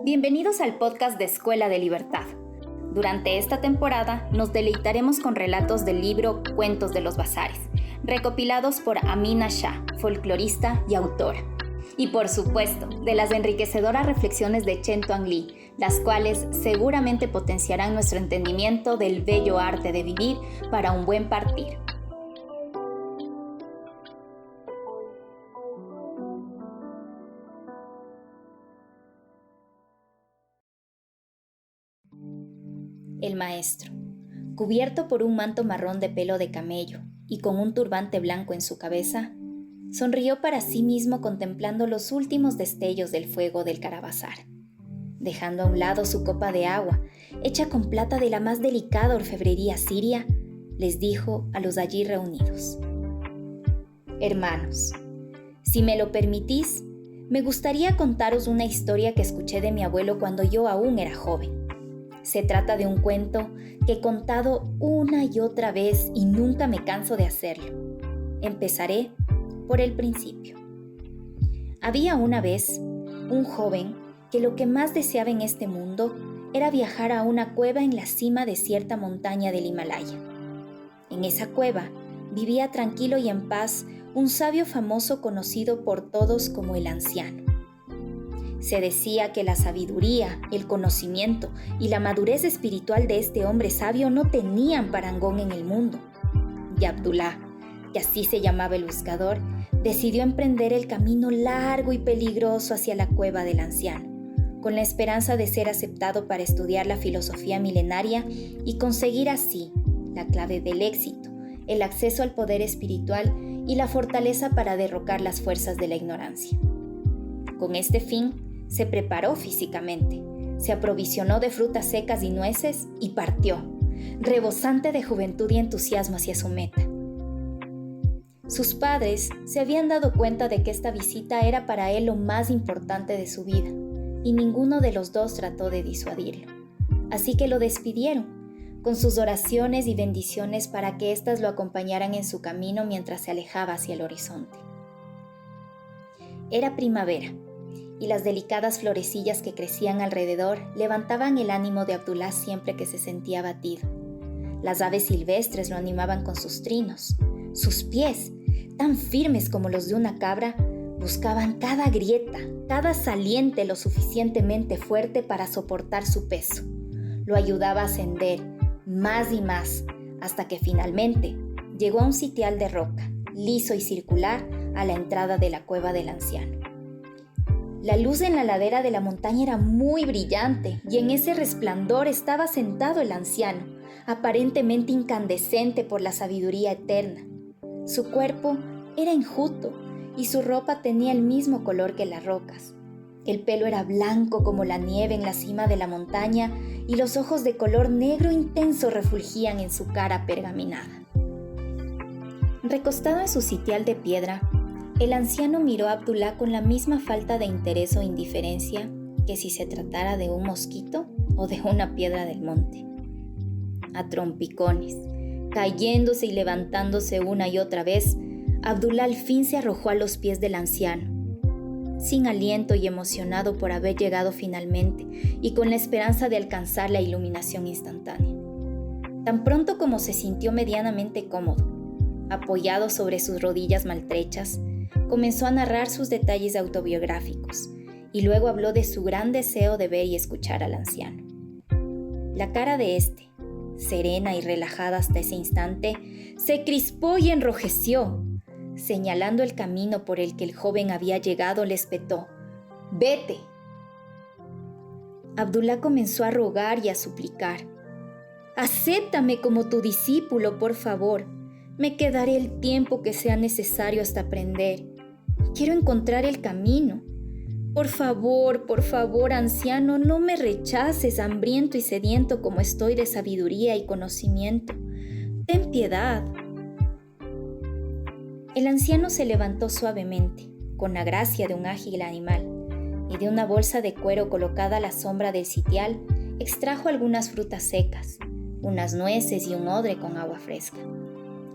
Bienvenidos al podcast de Escuela de Libertad. Durante esta temporada nos deleitaremos con relatos del libro Cuentos de los Bazares, recopilados por Amina Shah, folclorista y autora. Y por supuesto, de las enriquecedoras reflexiones de Chen Tuan Lee, las cuales seguramente potenciarán nuestro entendimiento del bello arte de vivir para un buen partir. El maestro, cubierto por un manto marrón de pelo de camello y con un turbante blanco en su cabeza, sonrió para sí mismo contemplando los últimos destellos del fuego del caravasar. Dejando a un lado su copa de agua, hecha con plata de la más delicada orfebrería siria, les dijo a los allí reunidos: Hermanos, si me lo permitís, me gustaría contaros una historia que escuché de mi abuelo cuando yo aún era joven. Se trata de un cuento que he contado una y otra vez y nunca me canso de hacerlo. Empezaré por el principio. Había una vez un joven que lo que más deseaba en este mundo era viajar a una cueva en la cima de cierta montaña del Himalaya. En esa cueva vivía tranquilo y en paz un sabio famoso conocido por todos como el anciano. Se decía que la sabiduría, el conocimiento y la madurez espiritual de este hombre sabio no tenían parangón en el mundo. Y Abdullah, que así se llamaba el buscador, decidió emprender el camino largo y peligroso hacia la cueva del anciano, con la esperanza de ser aceptado para estudiar la filosofía milenaria y conseguir así la clave del éxito, el acceso al poder espiritual y la fortaleza para derrocar las fuerzas de la ignorancia. Con este fin, se preparó físicamente, se aprovisionó de frutas secas y nueces y partió, rebosante de juventud y entusiasmo hacia su meta. Sus padres se habían dado cuenta de que esta visita era para él lo más importante de su vida, y ninguno de los dos trató de disuadirlo. Así que lo despidieron, con sus oraciones y bendiciones para que éstas lo acompañaran en su camino mientras se alejaba hacia el horizonte. Era primavera, y las delicadas florecillas que crecían alrededor levantaban el ánimo de Abdullah siempre que se sentía abatido. Las aves silvestres lo animaban con sus trinos. Sus pies, tan firmes como los de una cabra, buscaban cada grieta, cada saliente lo suficientemente fuerte para soportar su peso. Lo ayudaba a ascender más y más, hasta que finalmente llegó a un sitial de roca, liso y circular, a la entrada de la cueva del anciano. La luz en la ladera de la montaña era muy brillante y en ese resplandor estaba sentado el anciano, aparentemente incandescente por la sabiduría eterna. Su cuerpo era enjuto y su ropa tenía el mismo color que las rocas. El pelo era blanco como la nieve en la cima de la montaña y los ojos de color negro intenso refulgían en su cara pergaminada. Recostado en su sitial de piedra, el anciano miró a Abdullah con la misma falta de interés o indiferencia que si se tratara de un mosquito o de una piedra del monte. A trompicones, cayéndose y levantándose una y otra vez, Abdullah al fin se arrojó a los pies del anciano, sin aliento y emocionado por haber llegado finalmente y con la esperanza de alcanzar la iluminación instantánea. Tan pronto como se sintió medianamente cómodo, apoyado sobre sus rodillas maltrechas, comenzó a narrar sus detalles autobiográficos y luego habló de su gran deseo de ver y escuchar al anciano. La cara de este, serena y relajada hasta ese instante, se crispó y enrojeció. Señalando el camino por el que el joven había llegado, le espetó: «¡Vete!». Abdullah comenzó a rogar y a suplicar: «Acéptame como tu discípulo, por favor. Me quedaré el tiempo que sea necesario hasta aprender. Quiero encontrar el camino. Por favor, anciano, no me rechaces, hambriento y sediento como estoy de sabiduría y conocimiento. Ten piedad». El anciano se levantó suavemente, con la gracia de un ágil animal, y de una bolsa de cuero colocada a la sombra del sitial, extrajo algunas frutas secas, unas nueces y un odre con agua fresca.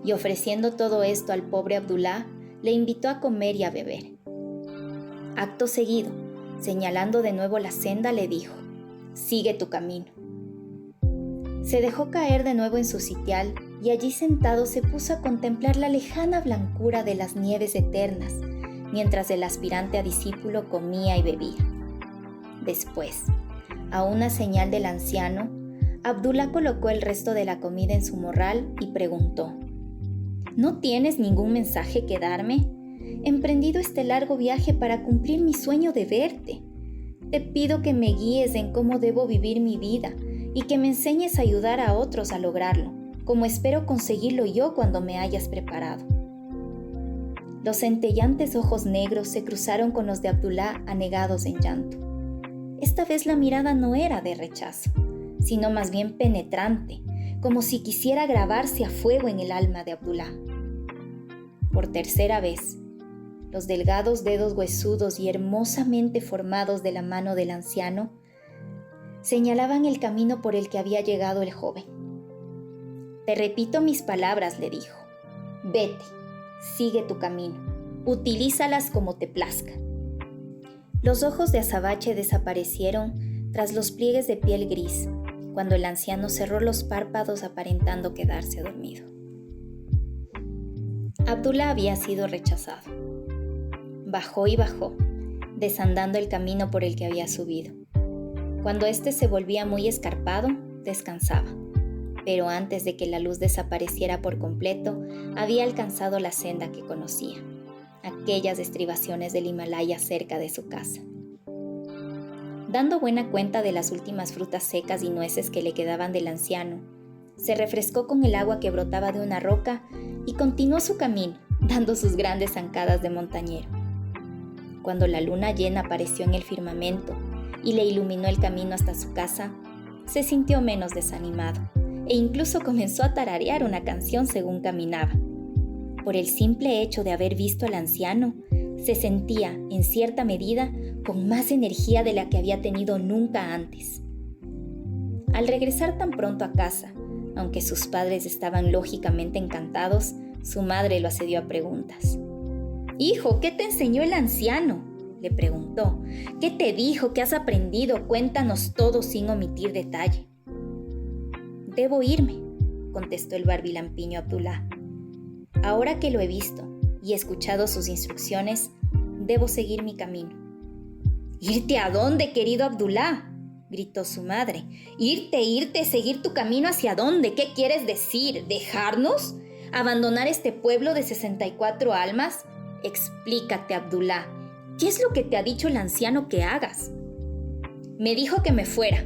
Y ofreciendo todo esto al pobre Abdullah, le invitó a comer y a beber. Acto seguido, Señalando de nuevo la senda, le dijo: «Sigue tu camino». Se dejó caer de nuevo en su sitial y allí sentado se puso a contemplar la lejana blancura de las nieves eternas, mientras el aspirante a discípulo comía y bebía. Después, a una señal del anciano, Abdullah colocó el resto de la comida en su morral y preguntó: «¿No tienes ningún mensaje que darme? He emprendido este largo viaje para cumplir mi sueño de verte. Te pido que me guíes en cómo debo vivir mi vida y que me enseñes a ayudar a otros a lograrlo, como espero conseguirlo yo cuando me hayas preparado». Los centellantes ojos negros se cruzaron con los de Abdullah anegados en llanto. Esta vez la mirada no era de rechazo, sino más bien penetrante, como si quisiera grabarse a fuego en el alma de Abdullah. Por tercera vez, los delgados dedos huesudos y hermosamente formados de la mano del anciano señalaban el camino por el que había llegado el joven. «Te repito mis palabras», le dijo. «Vete, sigue tu camino, utilízalas como te plazca». Los ojos de Azabache desaparecieron tras los pliegues de piel gris, cuando el anciano cerró los párpados aparentando quedarse dormido. Abdullah había sido rechazado. Bajó y bajó, desandando el camino por el que había subido. Cuando éste se volvía muy escarpado, descansaba, pero antes de que la luz desapareciera por completo, había alcanzado la senda que conocía, aquellas estribaciones del Himalaya cerca de su casa. Dando buena cuenta de las últimas frutas secas y nueces que le quedaban del anciano, se refrescó con el agua que brotaba de una roca y continuó su camino, dando sus grandes zancadas de montañero. Cuando la luna llena apareció en el firmamento y le iluminó el camino hasta su casa, se sintió menos desanimado e incluso comenzó a tararear una canción según caminaba. Por el simple hecho de haber visto al anciano, se sentía, en cierta medida, con más energía de la que había tenido nunca antes. Al regresar tan pronto a casa, aunque sus padres estaban lógicamente encantados, su madre lo asedió a preguntas. «Hijo, ¿qué te enseñó el anciano?», le preguntó. «¿Qué te dijo? ¿Qué has aprendido? Cuéntanos todo sin omitir detalle». «Debo irme», contestó el barbilampiño Abdullah. «Ahora que lo he visto y escuchado sus instrucciones, debo seguir mi camino». «¿Irte a dónde, querido Abdullah?», gritó su madre. «¿Irte, seguir tu camino hacia dónde? ¿Qué quieres decir? ¿Dejarnos? ¿Abandonar este pueblo de 64 almas? Explícate, Abdullah. ¿Qué es lo que te ha dicho el anciano que hagas?» «Me dijo que me fuera,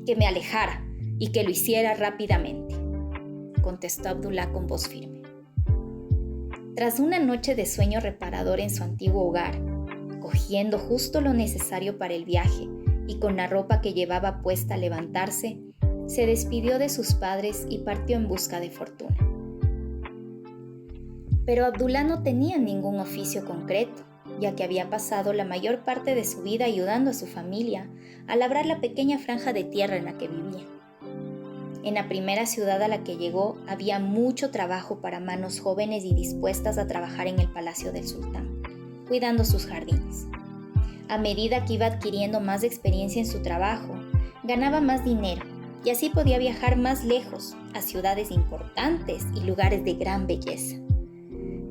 que me alejara y que lo hiciera rápidamente», contestó Abdullah con voz firme. Tras una noche de sueño reparador en su antiguo hogar, cogiendo justo lo necesario para el viaje y con la ropa que llevaba puesta al levantarse, se despidió de sus padres y partió en busca de fortuna. Pero Abdullah no tenía ningún oficio concreto, ya que había pasado la mayor parte de su vida ayudando a su familia a labrar la pequeña franja de tierra en la que vivía. En la primera ciudad a la que llegó había mucho trabajo para manos jóvenes y dispuestas a trabajar en el palacio del sultán, cuidando sus jardines. A medida que iba adquiriendo más experiencia en su trabajo, ganaba más dinero y así podía viajar más lejos, a ciudades importantes y lugares de gran belleza.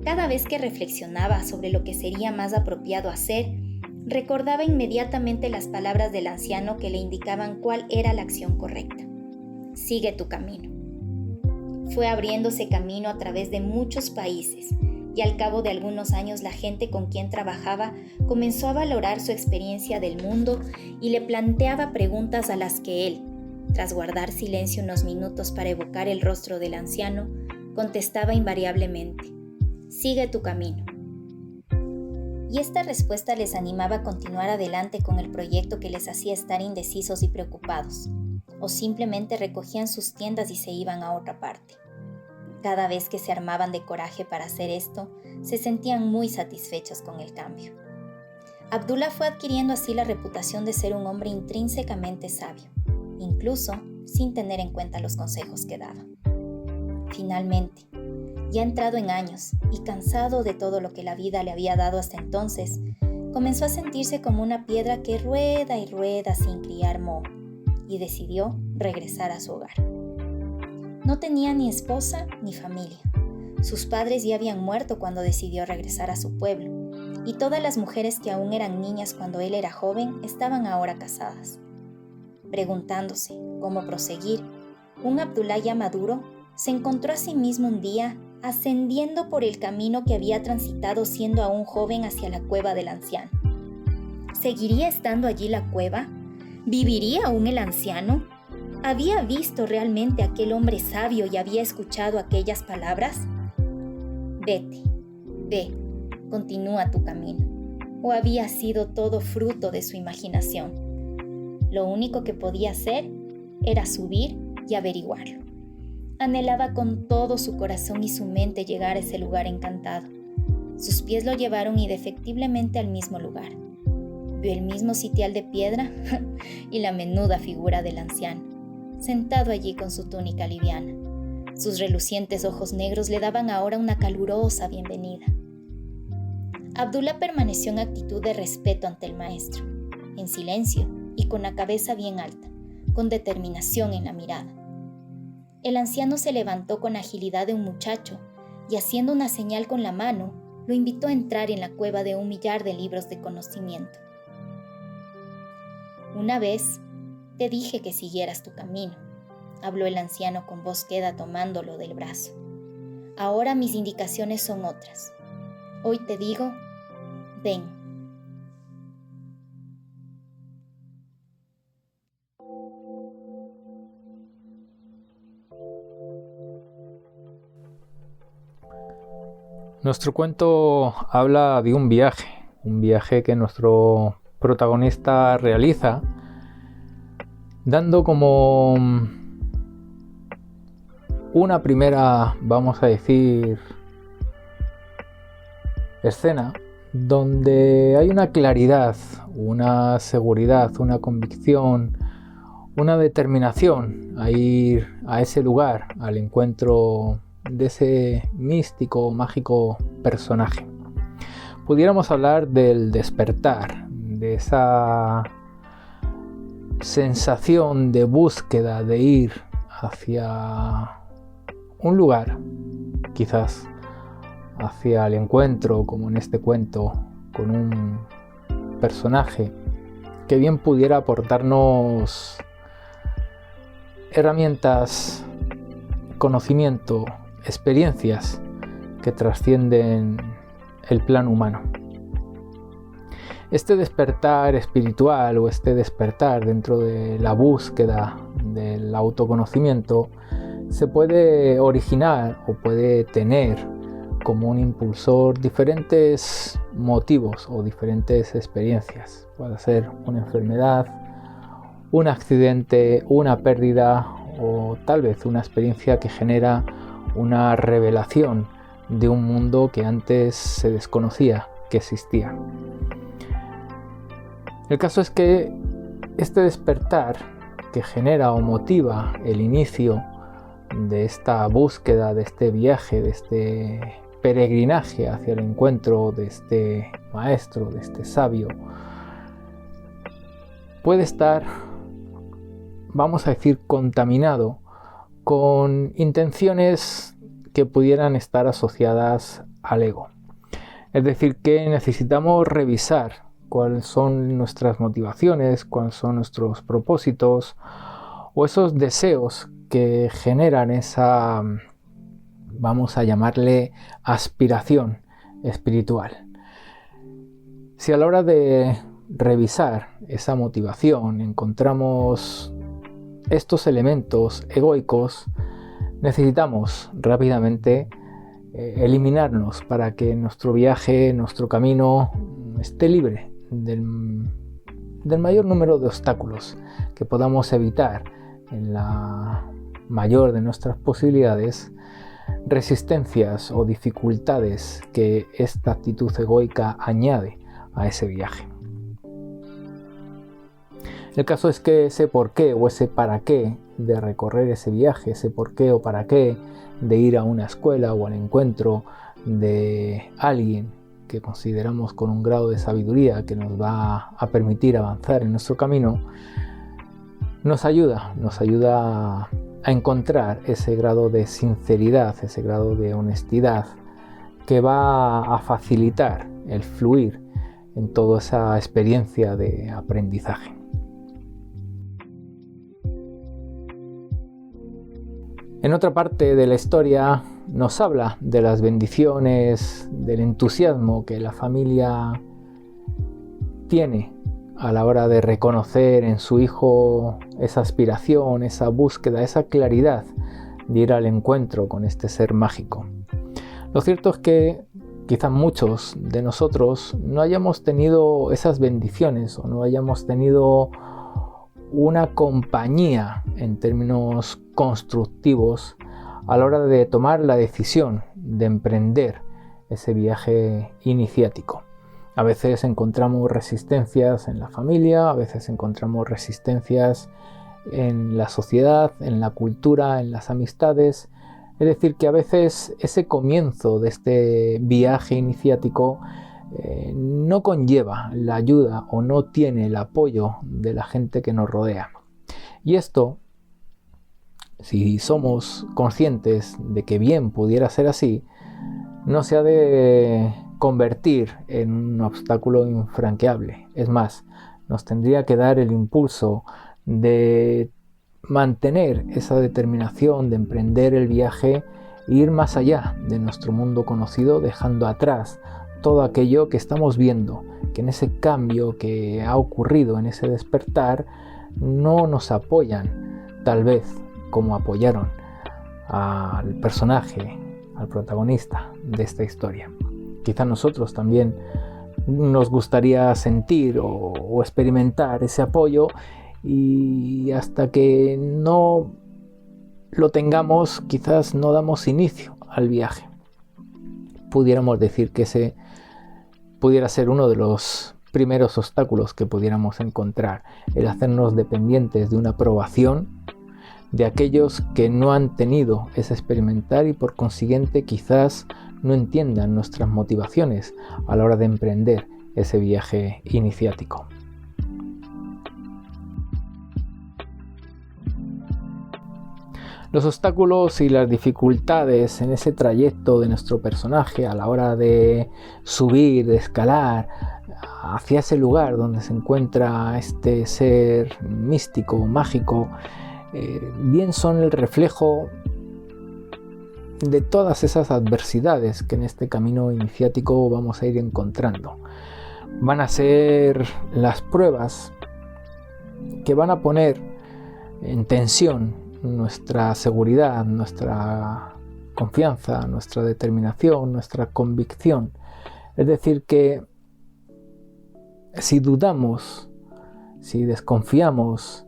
Cada vez que reflexionaba sobre lo que sería más apropiado hacer, recordaba inmediatamente las palabras del anciano que le indicaban cuál era la acción correcta. «Sigue tu camino». Fue abriéndose camino a través de muchos países y al cabo de algunos años la gente con quien trabajaba comenzó a valorar su experiencia del mundo y le planteaba preguntas a las que él, tras guardar silencio unos minutos para evocar el rostro del anciano, contestaba invariablemente: «Sigue tu camino». Y esta respuesta les animaba a continuar adelante con el proyecto que les hacía estar indecisos y preocupados, o simplemente recogían sus tiendas y se iban a otra parte. Cada vez que se armaban de coraje para hacer esto, se sentían muy satisfechos con el cambio. Abdullah fue adquiriendo así la reputación de ser un hombre intrínsecamente sabio, incluso sin tener en cuenta los consejos que daba. Finalmente, ya entrado en años y cansado de todo lo que la vida le había dado hasta entonces, comenzó a sentirse como una piedra que rueda y rueda sin criar moho, y decidió regresar a su hogar. No tenía ni esposa ni familia. Sus padres ya habían muerto cuando decidió regresar a su pueblo, y todas las mujeres que aún eran niñas cuando él era joven estaban ahora casadas. Preguntándose cómo proseguir, un Abdullah ya maduro se encontró a sí mismo un día ascendiendo por el camino que había transitado siendo aún joven hacia la cueva del anciano. ¿Seguiría estando allí la cueva? ¿Viviría aún el anciano? ¿Había visto realmente a aquel hombre sabio y había escuchado aquellas palabras? Vete, ve, continúa tu camino. ¿O había sido todo fruto de su imaginación? Lo único que podía hacer era subir y averiguarlo. Anhelaba con todo su corazón y su mente llegar a ese lugar encantado. Sus pies lo llevaron indefectiblemente al mismo lugar. Vio el mismo sitial de piedra y la menuda figura del anciano, sentado allí con su túnica liviana. Sus relucientes ojos negros le daban ahora una calurosa bienvenida. Abdullah permaneció en actitud de respeto ante el maestro, en silencio y con la cabeza bien alta, con determinación en la mirada. El anciano se levantó con agilidad de un muchacho y haciendo una señal con la mano, lo invitó a entrar en la cueva de 1.000.000 de libros de conocimiento. Una vez te dije que siguieras tu camino, habló el anciano con voz queda tomándolo del brazo. Ahora mis indicaciones son otras. Hoy te digo, ven. Nuestro cuento habla de un viaje que nuestro protagonista realiza, dando como una primera, vamos a decir, escena donde hay una claridad, una seguridad, una convicción, una determinación a ir a ese lugar, al encuentro de ese místico, mágico personaje. Pudiéramos hablar del despertar, de esa sensación de búsqueda, de ir hacia un lugar, quizás hacia el encuentro, como en este cuento, con un personaje que bien pudiera aportarnos herramientas, conocimiento, experiencias que trascienden el plano humano. Este despertar espiritual o este despertar dentro de la búsqueda del autoconocimiento se puede originar o puede tener como un impulsor diferentes motivos o diferentes experiencias. Puede ser una enfermedad, un accidente, una pérdida o tal vez una experiencia que genera una revelación de un mundo que antes se desconocía que existía. El caso es que este despertar que genera o motiva el inicio de esta búsqueda, de este viaje, de este peregrinaje hacia el encuentro de este maestro, de este sabio, puede estar, vamos a decir, contaminado con intenciones que pudieran estar asociadas al ego. Es decir, que necesitamos revisar cuáles son nuestras motivaciones, cuáles son nuestros propósitos o esos deseos que generan esa, vamos a llamarle, aspiración espiritual. Si a la hora de revisar esa motivación encontramos estos elementos egoicos, necesitamos rápidamente eliminarnos para que nuestro viaje, nuestro camino esté libre del mayor número de obstáculos que podamos evitar en la mayor de nuestras posibilidades, resistencias o dificultades que esta actitud egoica añade a ese viaje. El caso es que ese por qué o ese para qué de recorrer ese viaje, ese por qué o para qué de ir a una escuela o al encuentro de alguien que consideramos con un grado de sabiduría que nos va a permitir avanzar en nuestro camino, nos ayuda a encontrar ese grado de sinceridad, ese grado de honestidad que va a facilitar el fluir en toda esa experiencia de aprendizaje. En otra parte de la historia nos habla de las bendiciones, del entusiasmo que la familia tiene a la hora de reconocer en su hijo esa aspiración, esa búsqueda, esa claridad de ir al encuentro con este ser mágico. Lo cierto es que quizás muchos de nosotros no hayamos tenido esas bendiciones o no hayamos tenido una compañía en términos constructivos a la hora de tomar la decisión de emprender ese viaje iniciático. A veces encontramos resistencias en la familia, a veces encontramos resistencias en la sociedad, en la cultura, en las amistades. Es decir, que a veces ese comienzo de este viaje iniciático no conlleva la ayuda o no tiene el apoyo de la gente que nos rodea. Y esto, si somos conscientes de que bien pudiera ser así, no se ha de convertir en un obstáculo infranqueable. Es más, nos tendría que dar el impulso de mantener esa determinación de emprender el viaje e ir más allá de nuestro mundo conocido, dejando atrás todo aquello que estamos viendo, que en ese cambio que ha ocurrido, en ese despertar, no nos apoyan, tal vez como apoyaron al personaje, al protagonista de esta historia. Quizá nosotros también nos gustaría sentir o experimentar ese apoyo, y hasta que no lo tengamos, quizás no damos inicio al viaje. Pudiéramos decir que ese pudiera ser uno de los primeros obstáculos que pudiéramos encontrar, el hacernos dependientes de una aprobación de aquellos que no han tenido ese experimentar y por consiguiente quizás no entiendan nuestras motivaciones a la hora de emprender ese viaje iniciático. Los obstáculos y las dificultades en ese trayecto de nuestro personaje a la hora de subir, de escalar hacia ese lugar donde se encuentra este ser místico, mágico, bien son el reflejo de todas esas adversidades que en este camino iniciático vamos a ir encontrando. Van a ser las pruebas que van a poner en tensión nuestra seguridad, nuestra confianza, nuestra determinación, nuestra convicción. Es decir, que si dudamos, si desconfiamos,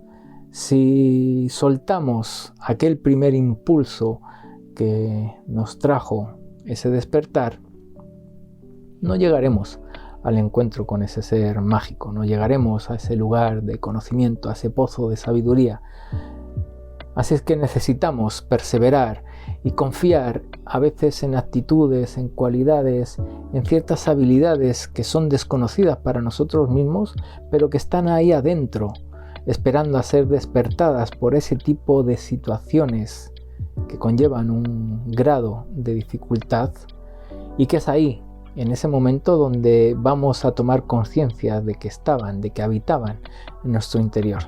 si soltamos aquel primer impulso que nos trajo ese despertar, no llegaremos al encuentro con ese ser mágico, no llegaremos a ese lugar de conocimiento, a ese pozo de sabiduría. Así es que necesitamos perseverar y confiar a veces en actitudes, en cualidades, en ciertas habilidades que son desconocidas para nosotros mismos, pero que están ahí adentro, esperando a ser despertadas por ese tipo de situaciones que conllevan un grado de dificultad, y que es ahí, en ese momento, donde vamos a tomar conciencia de que estaban, de que habitaban en nuestro interior.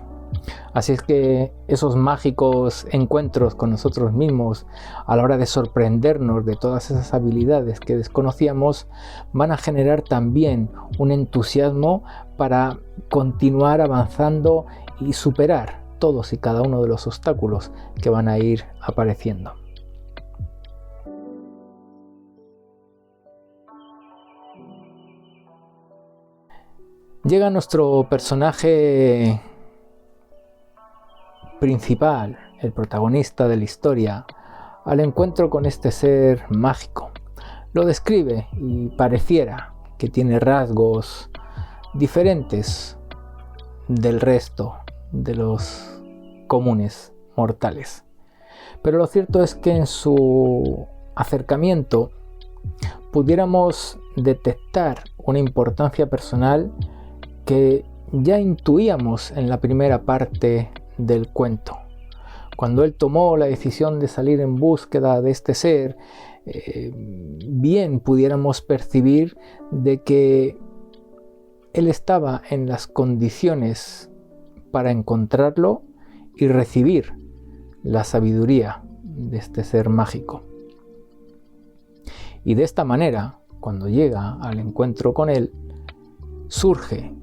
Así es que esos mágicos encuentros con nosotros mismos a la hora de sorprendernos de todas esas habilidades que desconocíamos van a generar también un entusiasmo para continuar avanzando y superar todos y cada uno de los obstáculos que van a ir apareciendo. Llega nuestro personaje principal, el protagonista de la historia, al encuentro con este ser mágico. Lo describe y pareciera que tiene rasgos diferentes del resto de los comunes mortales. Pero lo cierto es que en su acercamiento pudiéramos detectar una importancia personal que ya intuíamos en la primera parte del cuento. Cuando él tomó la decisión de salir en búsqueda de este ser, bien pudiéramos percibir de que él estaba en las condiciones para encontrarlo y recibir la sabiduría de este ser mágico. Y de esta manera, cuando llega al encuentro con él, surge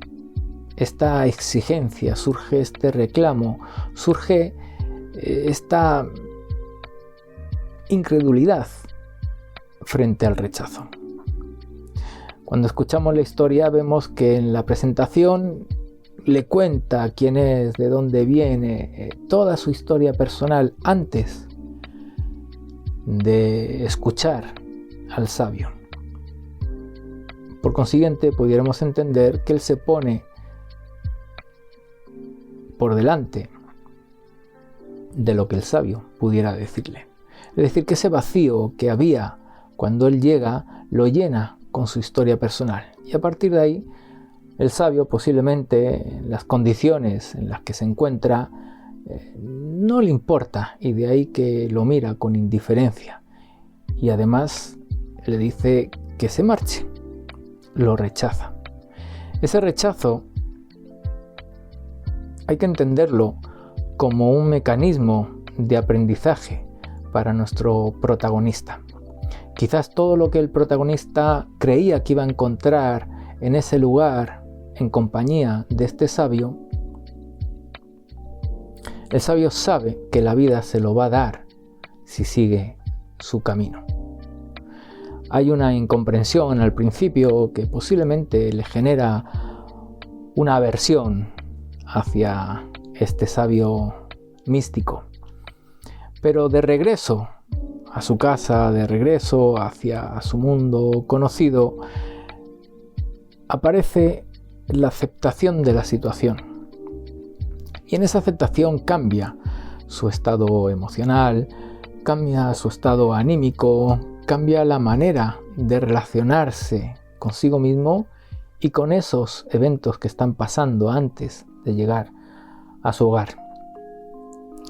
esta exigencia, surge este reclamo, surge esta incredulidad frente al rechazo. Cuando escuchamos la historia vemos que en la presentación le cuenta quién es, de dónde viene, toda su historia personal antes de escuchar al sabio. Por consiguiente, pudiéramos entender que él se pone por delante de lo que el sabio pudiera decirle. Es decir, que ese vacío que había cuando él llega, lo llena con su historia personal. Y a partir de ahí, el sabio, posiblemente en las condiciones en las que se encuentra, no le importa, y de ahí que lo mira con indiferencia. Y además le dice que se marche. Lo rechaza. Ese rechazo hay que entenderlo como un mecanismo de aprendizaje para nuestro protagonista. Quizás todo lo que el protagonista creía que iba a encontrar en ese lugar, en compañía de este sabio, el sabio sabe que la vida se lo va a dar si sigue su camino. Hay una incomprensión al principio que posiblemente le genera una aversión hacia este sabio místico. Pero de regreso a su casa, de regreso hacia su mundo conocido, aparece la aceptación de la situación. Y en esa aceptación cambia su estado emocional, cambia su estado anímico, cambia la manera de relacionarse consigo mismo y con esos eventos que están pasando antes de llegar a su hogar.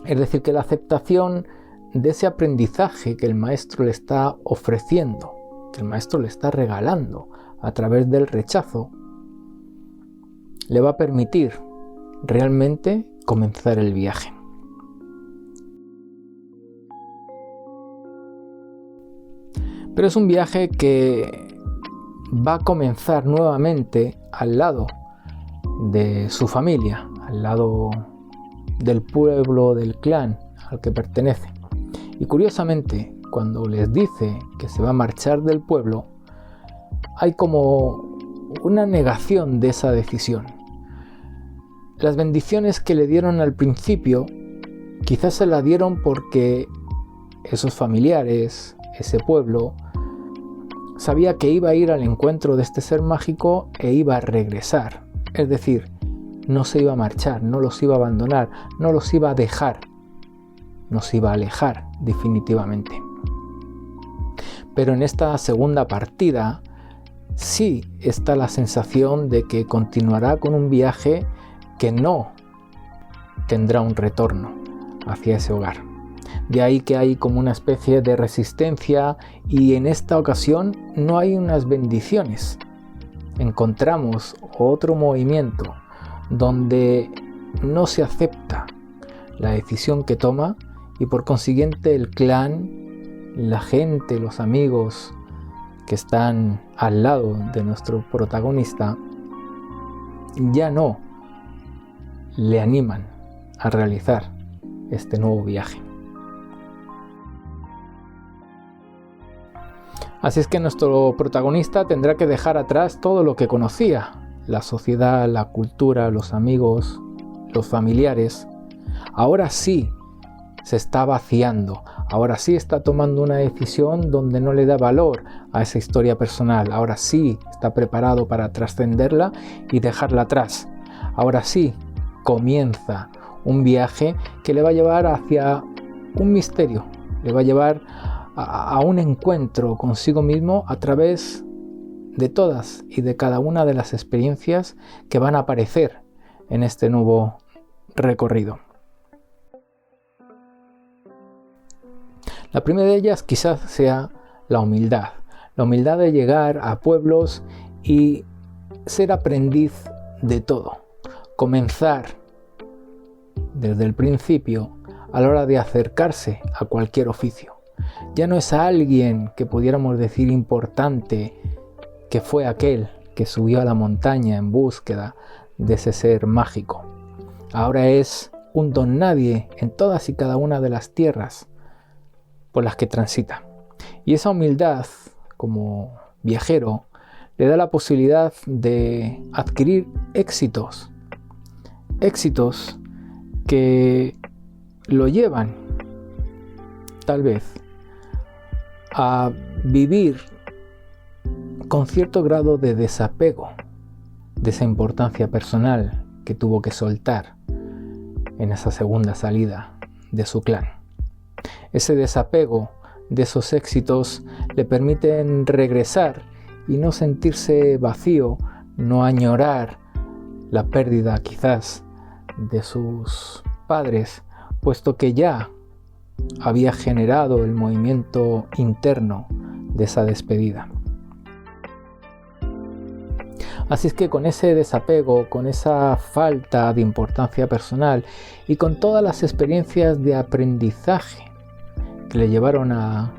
Es decir, que la aceptación de ese aprendizaje que el maestro le está ofreciendo, que el maestro le está regalando a través del rechazo, le va a permitir realmente comenzar el viaje. Pero es un viaje que va a comenzar nuevamente al lado de su familia, al lado del pueblo, del clan al que pertenece. Y curiosamente, cuando les dice que se va a marchar del pueblo, hay como una negación de esa decisión. Las bendiciones que le dieron al principio, quizás se las dieron porque esos familiares, ese pueblo, sabía que iba a ir al encuentro de este ser mágico e iba a regresar. Es decir, no se iba a marchar, no los iba a abandonar, no los iba a dejar, nos iba a alejar definitivamente. Pero en esta segunda partida sí está la sensación de que continuará con un viaje que no tendrá un retorno hacia ese hogar. De ahí que hay como una especie de resistencia y en esta ocasión no hay unas bendiciones. Encontramos otro movimiento donde no se acepta la decisión que toma y por consiguiente el clan, la gente, los amigos que están al lado de nuestro protagonista ya no le animan a realizar este nuevo viaje. Así es que nuestro protagonista tendrá que dejar atrás todo lo que conocía, la sociedad, la cultura, los amigos, los familiares. Ahora sí se está vaciando, ahora sí está tomando una decisión donde no le da valor a esa historia personal, ahora sí está preparado para trascenderla y dejarla atrás. Ahora sí comienza un viaje que le va a llevar hacia un misterio, le va a llevar a un encuentro consigo mismo a través de todas y de cada una de las experiencias que van a aparecer en este nuevo recorrido. La primera de ellas quizás sea la humildad de llegar a pueblos y ser aprendiz de todo, comenzar desde el principio a la hora de acercarse a cualquier oficio. Ya no es alguien que pudiéramos decir importante, que fue aquel que subió a la montaña en búsqueda de ese ser mágico. Ahora es un don nadie en todas y cada una de las tierras por las que transita. Y esa humildad, como viajero, le da la posibilidad de adquirir éxitos que lo llevan, tal vez, a vivir con cierto grado de desapego de esa importancia personal que tuvo que soltar en esa segunda salida de su clan. Ese desapego de esos éxitos le permiten regresar y no sentirse vacío, no añorar la pérdida quizás de sus padres, puesto que ya había generado el movimiento interno de esa despedida. Así es que con ese desapego, con esa falta de importancia personal y con todas las experiencias de aprendizaje que le llevaron a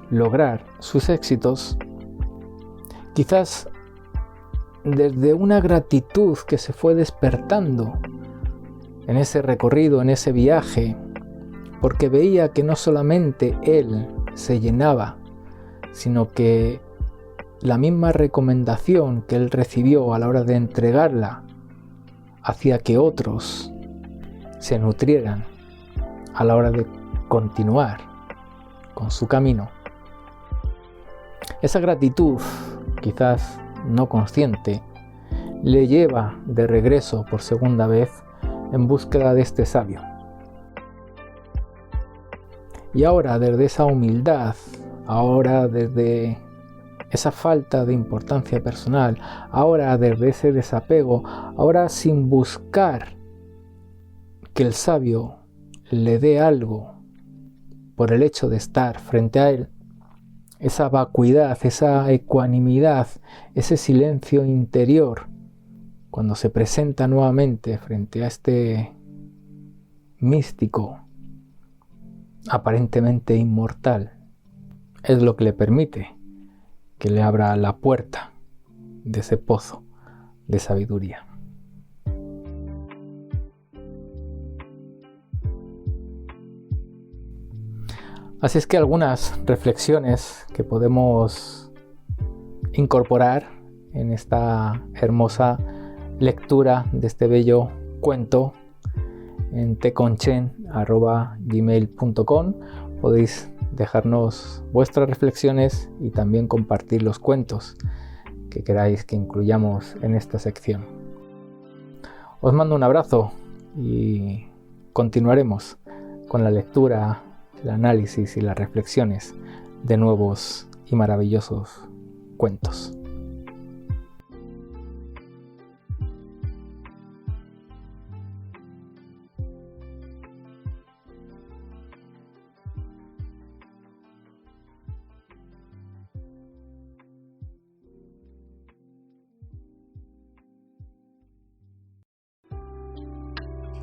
lograr sus éxitos, quizás desde una gratitud que se fue despertando en ese recorrido, en ese viaje, porque veía que no solamente él se llenaba, sino que la misma recomendación que él recibió a la hora de entregarla hacía que otros se nutrieran a la hora de continuar con su camino. Esa gratitud, quizás no consciente, le lleva de regreso por segunda vez en búsqueda de este sabio. Y ahora, desde esa humildad, ahora desde esa falta de importancia personal, ahora desde ese desapego, ahora sin buscar que el sabio le dé algo por el hecho de estar frente a él, esa vacuidad, esa ecuanimidad, ese silencio interior, cuando se presenta nuevamente frente a este místico aparentemente inmortal, es lo que le permite que le abra la puerta de ese pozo de sabiduría. Así es que algunas reflexiones que podemos incorporar en esta hermosa lectura de este bello cuento en teconchen@gmail.com. Podéis dejarnos vuestras reflexiones y también compartir los cuentos que queráis que incluyamos en esta sección. Os mando un abrazo y continuaremos con la lectura, el análisis y las reflexiones de nuevos y maravillosos cuentos.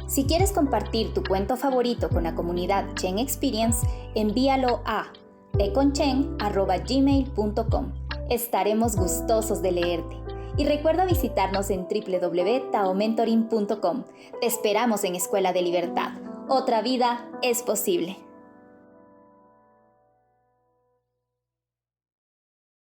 Si quieres compartir tu cuento favorito con la comunidad Chen Experience, envíalo a teconchen@gmail.com. Estaremos gustosos de leerte. Y recuerda visitarnos en www.taomentoring.com. Te esperamos en Escuela de Libertad. Otra vida es posible.